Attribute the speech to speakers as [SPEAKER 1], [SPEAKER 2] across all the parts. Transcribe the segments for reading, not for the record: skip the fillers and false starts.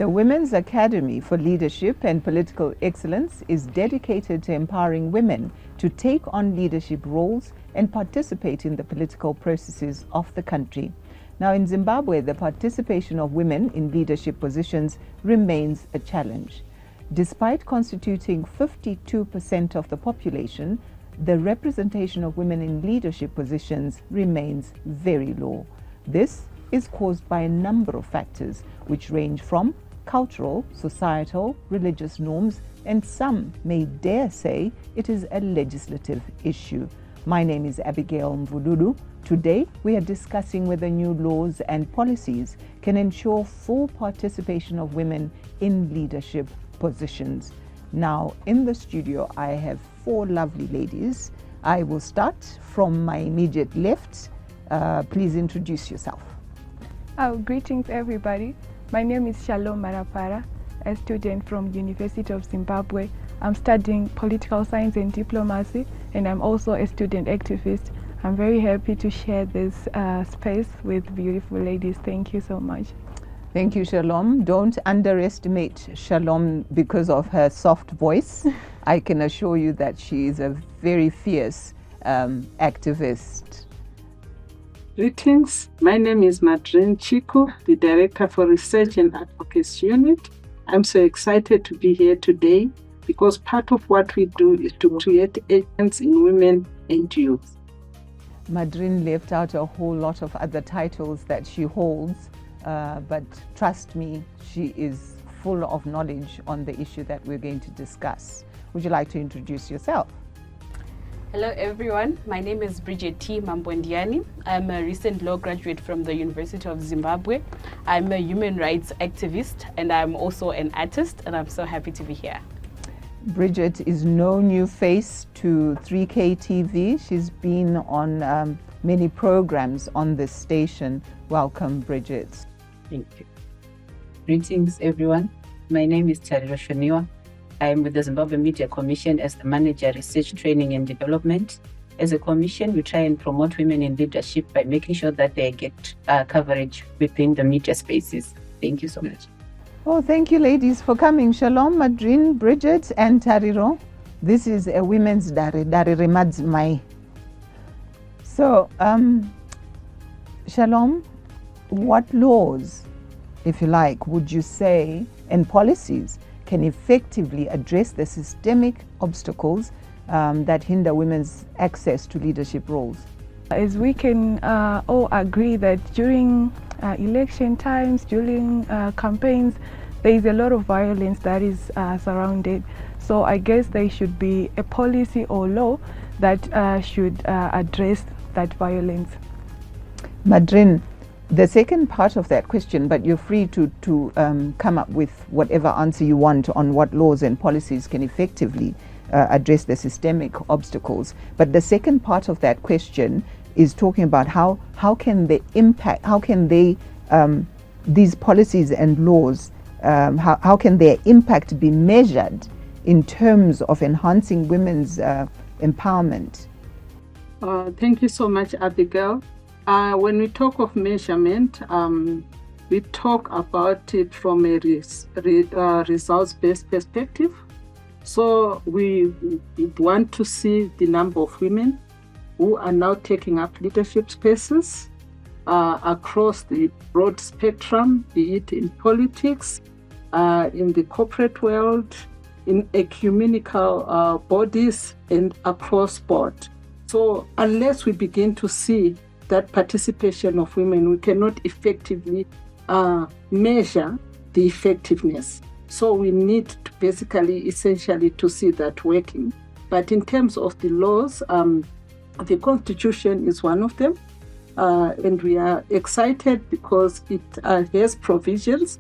[SPEAKER 1] The Women's Academy for Leadership and Political Excellence is dedicated to empowering women to take on leadership roles and participate in the political processes of the country. Now, in Zimbabwe, the participation of women in leadership positions remains a challenge. Despite constituting 52% of the population, the representation of women in leadership positions remains very low. This is caused by a number of factors, which range from cultural, societal, religious norms, and some may dare say it is a legislative issue. My name is Abigail Mvululu. Today, we are discussing whether new laws and policies can ensure full participation of women in leadership positions. Now, in the studio, I have four lovely ladies. I will start from my immediate left. Please introduce yourself.
[SPEAKER 2] Greetings, everybody. My name is Shalom Marapara, a student from University of Zimbabwe. I'm studying political science and diplomacy, and I'm also a student activist. I'm very happy to share this space with beautiful ladies. Thank you so much.
[SPEAKER 1] Thank you, Shalom. Don't underestimate Shalom because of her soft voice. I can assure you that she is a very fierce activist.
[SPEAKER 3] Greetings. My name is Madrin Chiku, the Director for Research and Advocacy Unit. I'm so excited to be here today because part of what we do is to create agents in women and youth.
[SPEAKER 1] Madrin left out a whole lot of other titles that she holds, but trust me, she is full of knowledge on the issue that we're going to discuss. Would you like to introduce yourself?
[SPEAKER 4] Hello everyone, my name is Bridget T. Mambondiani. I'm a recent law graduate from the University of Zimbabwe. I'm a human rights activist and I'm also an artist, and I'm so happy to be here.
[SPEAKER 1] Bridget is no new face to 3K TV. She's been on many programs on this station. Welcome, Bridget.
[SPEAKER 5] Thank you. Greetings everyone. My name is Tariro Shoniwa. I'm with the Zimbabwe Media Commission as the Manager, Research, Training and Development. As a commission, we try and promote women in leadership by making sure that they get coverage within the media spaces. Thank you so much.
[SPEAKER 1] Oh, thank you, ladies, for coming. Shalom, Madrin, Bridget, and Tariro. This is a women's Dari Madzmai. So, Shalom, what laws, if you like, would you say, and policies can effectively address the systemic obstacles that hinder women's access to leadership roles?
[SPEAKER 2] As we can all agree that during election times, during campaigns, there is a lot of violence that is surrounded. So I guess there should be a policy or law that should address that violence.
[SPEAKER 1] Madrin, the second part of that question, but you're free to come up with whatever answer you want on what laws and policies can effectively address the systemic obstacles. But the second part of that question is talking about how can they impact, how can they, these policies and laws, how can their impact be measured in terms of enhancing women's empowerment?
[SPEAKER 3] Thank you so much, Abigail. When we talk of measurement, we talk about it from a results-based perspective. So we want to see the number of women who are now taking up leadership spaces across the broad spectrum, be it in politics, in the corporate world, in ecumenical bodies, and across board. So unless we begin to see that participation of women, we cannot effectively measure the effectiveness. So we need to basically, essentially, to see that working. But in terms of the laws, the Constitution is one of them. And we are excited because it has provisions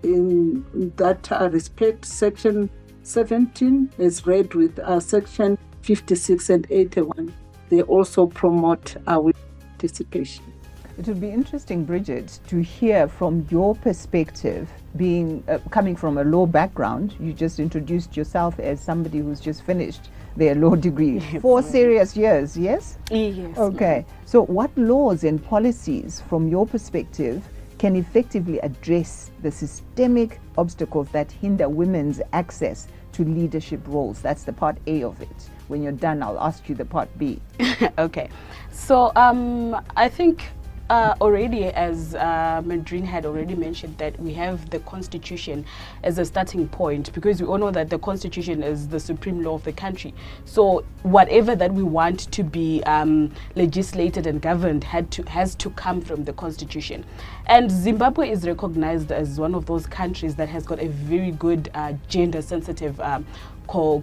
[SPEAKER 3] in that respect. Section 17 is read with Section 56 and 81. They also promote our participation.
[SPEAKER 1] It would be interesting, Bridget, to hear from your perspective, being coming from a law background. You just introduced yourself as somebody who's just finished their law degree. 4 serious years, yes?
[SPEAKER 4] Yes.
[SPEAKER 1] Okay. So what laws and policies, from your perspective, can effectively address the systemic obstacles that hinder women's access to leadership roles? That's the part A of it. When you're done, I'll ask you the part B.
[SPEAKER 4] Okay. So I think already, as Madrine had already mentioned, that we have the Constitution as a starting point, because we all know that the Constitution is the supreme law of the country. So whatever that we want to be legislated and governed has to come from the Constitution. And Zimbabwe is recognized as one of those countries that has got a very good gender-sensitive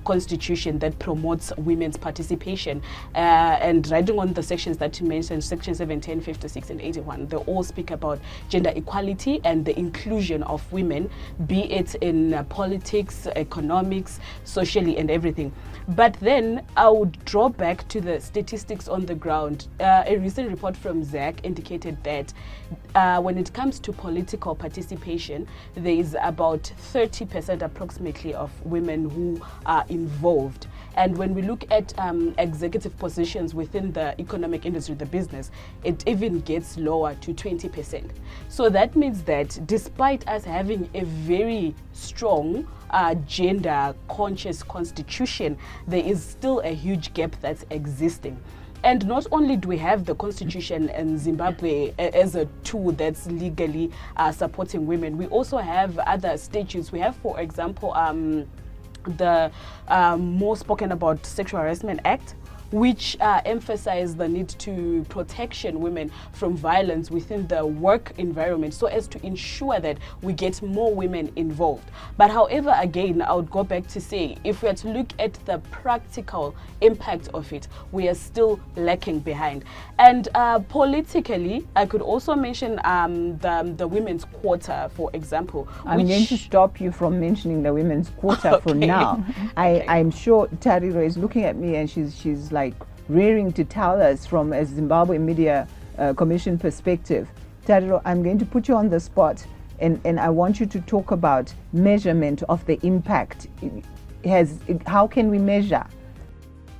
[SPEAKER 4] constitution that promotes women's participation, and riding on the sections that you mentioned, section 7, 10, 56 and 81, they all speak about gender equality and the inclusion of women, be it in politics, economics, socially and everything. But then I would draw back to the statistics on the ground. A recent report from sseg indicated that when it comes to political participation, there is about 30% approximately of women who are involved. And when we look at executive positions within the economic industry, the business, it even gets lower to 20%. So that means that despite us having a very strong gender-conscious constitution, there is still a huge gap that's existing. And not only do we have the Constitution in Zimbabwe as a tool that's legally supporting women, we also have other statutes. We have, for example, the more spoken about Sexual Harassment Act, which emphasize the need to protection women from violence within the work environment, so as to ensure that we get more women involved. But however, again, I would go back to say, if we are to look at the practical impact of it, we are still lacking behind. And politically, I could also mention the women's quota, for example.
[SPEAKER 1] I'm going to stop you from mentioning the women's quota for now. I'm sure Tariro is looking at me and she's like rearing to tell us from a Zimbabwe Media Commission perspective. Tariro, I'm going to put you on the spot, and I want you to talk about measurement of the impact. How can we measure?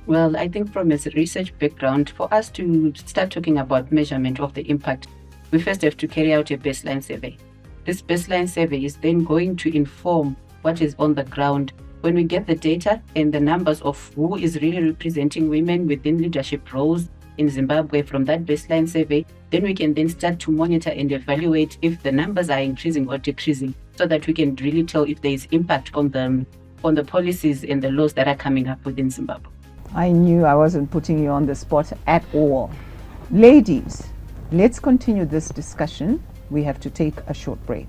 [SPEAKER 5] Well, I think from a research background, for us to start talking about measurement of the impact, we first have to carry out a baseline survey. This baseline survey is then going to inform what is on the ground. When we get the data and the numbers of who is really representing women within leadership roles in Zimbabwe from that baseline survey, then we can then start to monitor and evaluate if the numbers are increasing or decreasing, so that we can really tell if there is impact on the policies and the laws that are coming up within Zimbabwe.
[SPEAKER 1] I knew I wasn't putting you on the spot at all. Ladies, let's continue this discussion. We have to take a short break.